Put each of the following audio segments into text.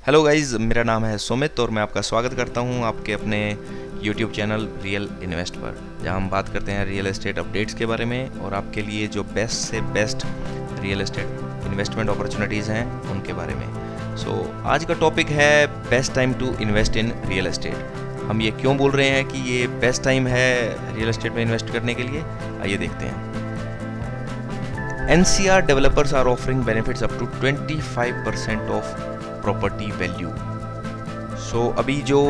Hello guys, मेरा नाम है सुमित और मैं आपका स्वागत करता हूं आपके अपने यूट्यूब चैनल रियल इन्वेस्ट पर, जहां हम बात करते हैं रियल एस्टेट अपडेट्स के बारे में और आपके लिए जो बेस्ट से best real estate investment opportunities हैं उनके बारे में। आज का टॉपिक है best time to invest in real estate. हम ये क्यों बोल रहे हैं कि ये बेस्ट टाइम है रियल एस्टेट में इन्वेस्ट करने के लिए, आइए देखते हैं। NCR developers are offering benefits up to 25% of property value. अभी जो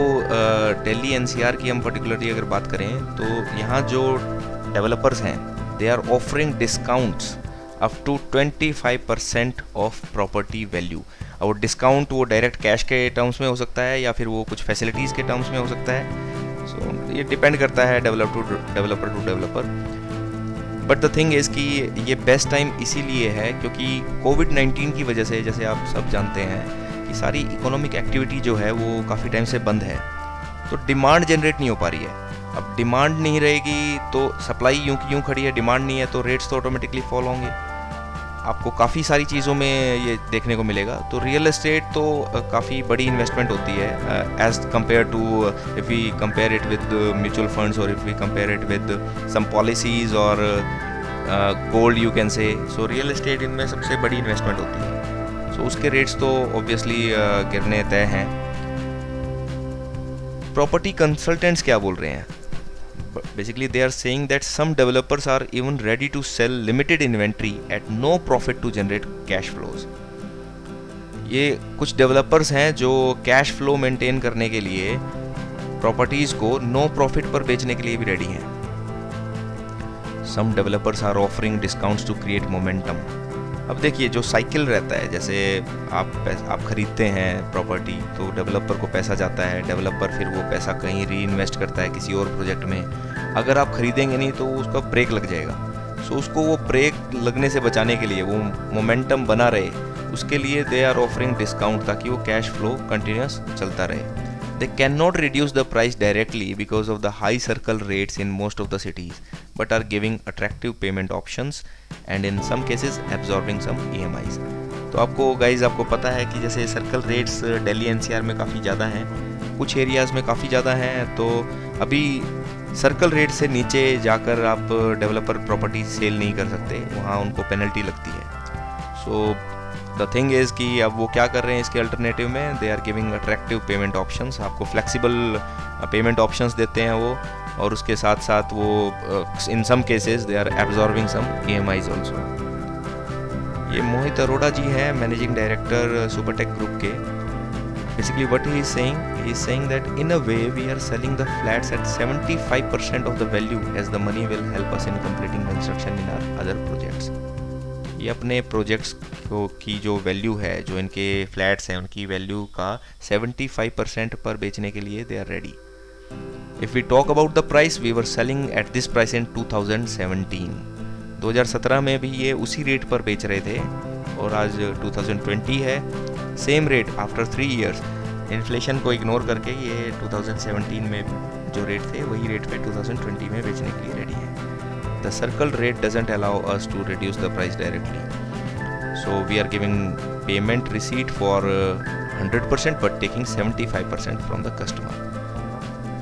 दिल्ली NCR की हम पर्टिकुलरली अगर बात करें तो यहाँ जो डेवलपर्स हैं they are offering discounts up to 25% off property value. और डिस्काउंट वो डायरेक्ट कैश के टर्म्स में हो सकता है या फिर वो कुछ फैसिलिटीज़ के टर्म्स में हो सकता है। ये डिपेंड करता है developer to developer. But the thing is कि ये बेस्ट टाइम इसीलिए है क्योंकि कोविड-19 की वजह से, जैसे आप सब जानते हैं कि सारी इकोनॉमिक एक्टिविटी जो है वो काफ़ी टाइम से बंद है, तो डिमांड जनरेट नहीं हो पा रही है। अब डिमांड नहीं रहेगी तो सप्लाई यूं की यूं खड़ी है, डिमांड नहीं है तो रेट्स तो ऑटोमेटिकली फॉल होंगे। आपको काफ़ी सारी चीज़ों में ये देखने को मिलेगा। तो रियल एस्टेट तो काफ़ी बड़ी इन्वेस्टमेंट होती है as compare to if we compare it with mutual funds और if we compare it with some policies और gold you can say. Real estate इनमें सबसे बड़ी इन्वेस्टमेंट होती है। उसके रेट्स तो ऑब्वियसली गिरने तय हैं। प्रॉपर्टी कंसल्टेंट्स क्या बोल रहे हैं? Basically they are saying that some developers are even ready to sell limited inventory at no profit to generate cash flows. ये कुछ डेवलपर्स हैं जो कैश फ्लो मेंटेन करने के लिए प्रॉपर्टीज को नो प्रॉफिट पर बेचने के लिए भी रेडी हैं। Some developers are offering discounts to create momentum. अब देखिए, जो साइकिल रहता है, जैसे आप खरीदते हैं प्रॉपर्टी तो डेवलपर को पैसा जाता है, डेवलपर फिर वो पैसा कहीं री इन्वेस्ट करता है किसी और प्रोजेक्ट में। अगर आप खरीदेंगे नहीं तो उसका ब्रेक लग जाएगा। उसको वो ब्रेक लगने से बचाने के लिए, वो मोमेंटम बना रहे, उसके लिए दे आर ऑफरिंग डिस्काउंट ताकि वो कैश फ्लो कंटिन्यूस चलता रहे। They cannot reduce the price directly because of the high circle rates in most of the cities, but are giving attractive payment options and in some cases absorbing some EMIs. तो आपको पता है कि जैसे circle rates Delhi NCR में काफ़ी ज़्यादा हैं, कुछ एरियाज़ में काफ़ी ज़्यादा हैं। तो अभी सर्कल रेट से नीचे जाकर आप डेवलपर प्रॉपर्टी सेल नहीं कर सकते, वहाँ उनको पेनल्टी लगती है। द थिंग इज़ कि अब वो क्या कर रहे हैं इसके अल्टरनेटिव में, they are giving attractive payment options. आपको फ्लेक्सिबल पेमेंट ऑप्शंस देते हैं वो, और उसके साथ साथ वो in some cases they are absorbing some EMIs also. ये मोहित अरोड़ा जी हैं, मैनेजिंग डायरेक्टर सुपरटेक ग्रुप के। Basically what he is saying that in a way we are selling the flats at 75% of the value as the money will help us in completing construction in our other projects. ये अपने projects की जो value है, जो इनके flats हैं उनकी value का 75% पर बेचने के लिए they are ready. If we talk about the price, we were selling at this price in 2017 में भी ये उसी रेट पर बेच रहे थे और आज 2020 है, same rate after 3 years। Inflation को इग्नोर करके ये 2017 में जो रेट थे वही रेट पे 2020 में बेचने के लिए रेडी है। The circle rate doesn't allow us to reduce the price directly, so we are giving payment receipt for 100% but taking 75% from the customer.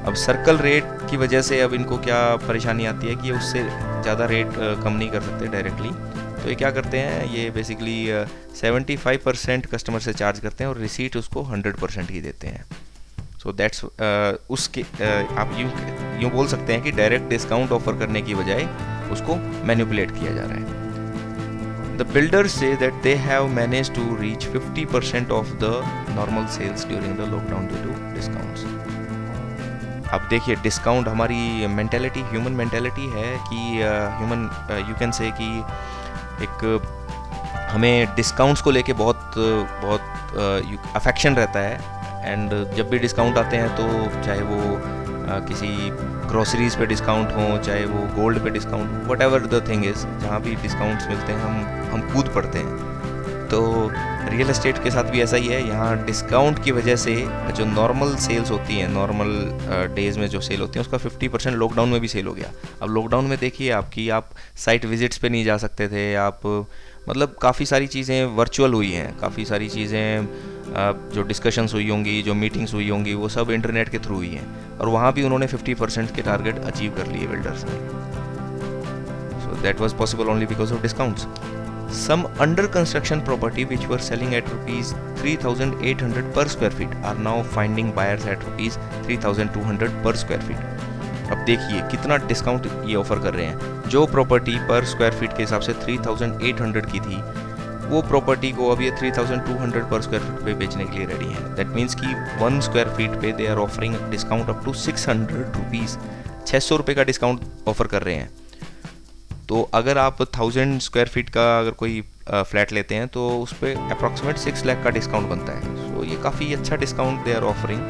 अब सर्कल रेट की वजह से अब इनको क्या परेशानी आती है कि उससे ज़्यादा रेट कम नहीं कर सकते डायरेक्टली। तो ये क्या करते हैं, ये बेसिकली 75% कस्टमर से चार्ज करते हैं और रिसीट उसको 100% ही देते हैं। सो दैट्स उसके आप यूँ बोल सकते हैं कि डायरेक्ट डिस्काउंट ऑफर करने की बजाय उसको मैनिपुलेट किया जा रहा है। The builders say that they have manage to reach 50% of the normal sales during the lockdown due to discounts. अब देखिए, डिस्काउंट हमारी मेंटेलिटी, ह्यूमन मेंटेलिटी है कि ह्यूमन यू कैन से कि एक हमें डिस्काउंट्स को लेके बहुत अफेक्शन रहता है। एंड जब भी डिस्काउंट आते हैं तो चाहे वो किसी ग्रोसरीज़ पे डिस्काउंट हो, चाहे वो गोल्ड पे डिस्काउंट हो, what ever the thing is, जहाँ भी डिस्काउंट्स मिलते हैं हम कूद पड़ते हैं। तो रियल एस्टेट के साथ भी ऐसा ही है। यहाँ डिस्काउंट की वजह से जो नॉर्मल सेल्स होती हैं, नॉर्मल डेज़ में जो सेल होती हैं उसका 50% लॉकडाउन में भी सेल हो गया। अब लॉकडाउन में देखिए आप साइट विजिट्स पे नहीं जा सकते थे, आप मतलब काफ़ी सारी चीज़ें वर्चुअल हुई हैं, काफ़ी सारी चीज़ें जो डिस्कशंस हुई होंगी, जो मीटिंग्स हुई होंगी, वो सब इंटरनेट के थ्रू हुई हैं, और वहाँ भी उन्होंने 50% के टारगेट अचीव कर लिए बिल्डर्स ने। So that was possible only because of discounts. Some under construction property which were selling at rupees 3,800 per square feet are now finding buyers at rupees 3,200 per square feet. अब देखिए कितना discount ये offer कर रहे हैं। जो property पर square feet के हिसाब से 3,800 की थी, वो प्रॉपर्टी को अब ये 3,200 पर स्क्वायर फीट पे बेचने के लिए रेडी है। दैट मीन्स कि 1 स्क्वायर फीट पे they are offering discount up to 600 rupees, 600 रुपये का डिस्काउंट ऑफर कर रहे हैं। तो अगर आप 1000 स्क्वायर फीट का अगर कोई फ्लैट लेते हैं तो उस पर अप्रॉक्सीमेट 6 लाख का डिस्काउंट बनता है। सो ये काफ़ी अच्छा discount they are offering.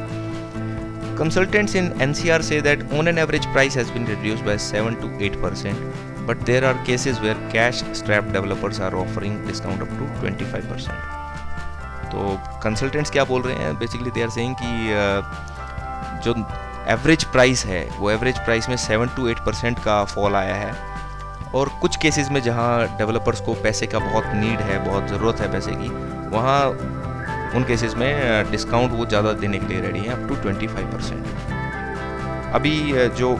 Consultants in NCR say that on an average price has been reduced by 7 to 8%, but there are cases where cash strap developers are offering discount up to 25%। तो consultants क्या बोल रहे हैं, basically they are saying कि जो average price है वो average price में 7 to 8% का फॉल आया है, और कुछ केसेस में जहाँ डेवलपर्स को पैसे का बहुत नीड है, बहुत ज़रूरत है पैसे की, वहाँ उन केसेस में डिस्काउंट वो ज़्यादा देने के लिए रेडी हैं, अप टू 25%। अभी जो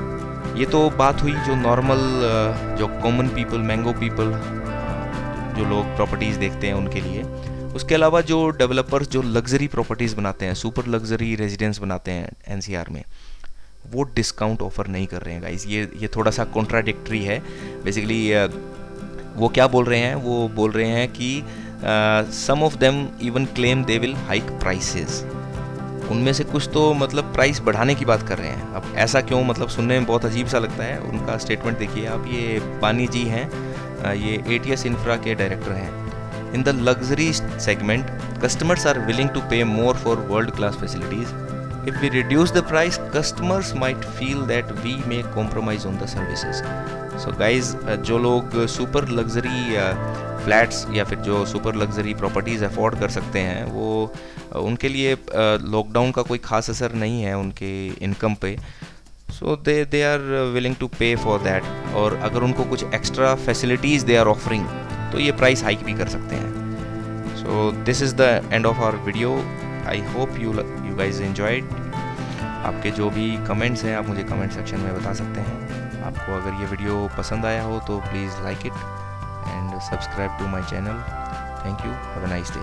ये तो बात हुई जो नॉर्मल जो कॉमन पीपल, मैंगो पीपल, जो लोग प्रॉपर्टीज़ देखते हैं उनके लिए। उसके अलावा जो डेवलपर्स जो लग्जरी प्रॉपर्टीज़ बनाते हैं, सुपर लग्जरी रेजिडेंस बनाते हैं NCR में, वो डिस्काउंट ऑफर नहीं कर रहे हैं गाइस। ये थोड़ा सा कॉन्ट्राडिक्टरी है। बेसिकली वो क्या बोल रहे हैं, वो बोल रहे हैं कि some of them even claim they will hike prices. उनमें से कुछ तो मतलब प्राइस बढ़ाने की बात कर रहे हैं। अब ऐसा क्यों, मतलब सुनने में बहुत अजीब सा लगता है। उनका स्टेटमेंट देखिए आप, ये पानी जी हैं, ये ATS इंफ्रा के डायरेक्टर हैं। In the luxury segment customers are willing to pay more for world class facilities. If we reduce the price, customers might feel that we may compromise on the services. So guys, जो लोग super luxury flats या फिर जो super luxury properties afford कर सकते हैं, वो उनके लिए लॉकडाउन का कोई खास असर नहीं है उनके इनकम पे। So they are willing to pay for that, और अगर उनको कुछ extra facilities they are offering तो ये प्राइस हाइक भी कर सकते हैं। So this is the end of our video. I hope you guys enjoyed. आपके जो भी कमेंट्स हैं आप मुझे कमेंट सेक्शन में बता सकते हैं। आपको अगर ये वीडियो पसंद आया हो तो please like it and subscribe to my channel. Thank you, have a nice day.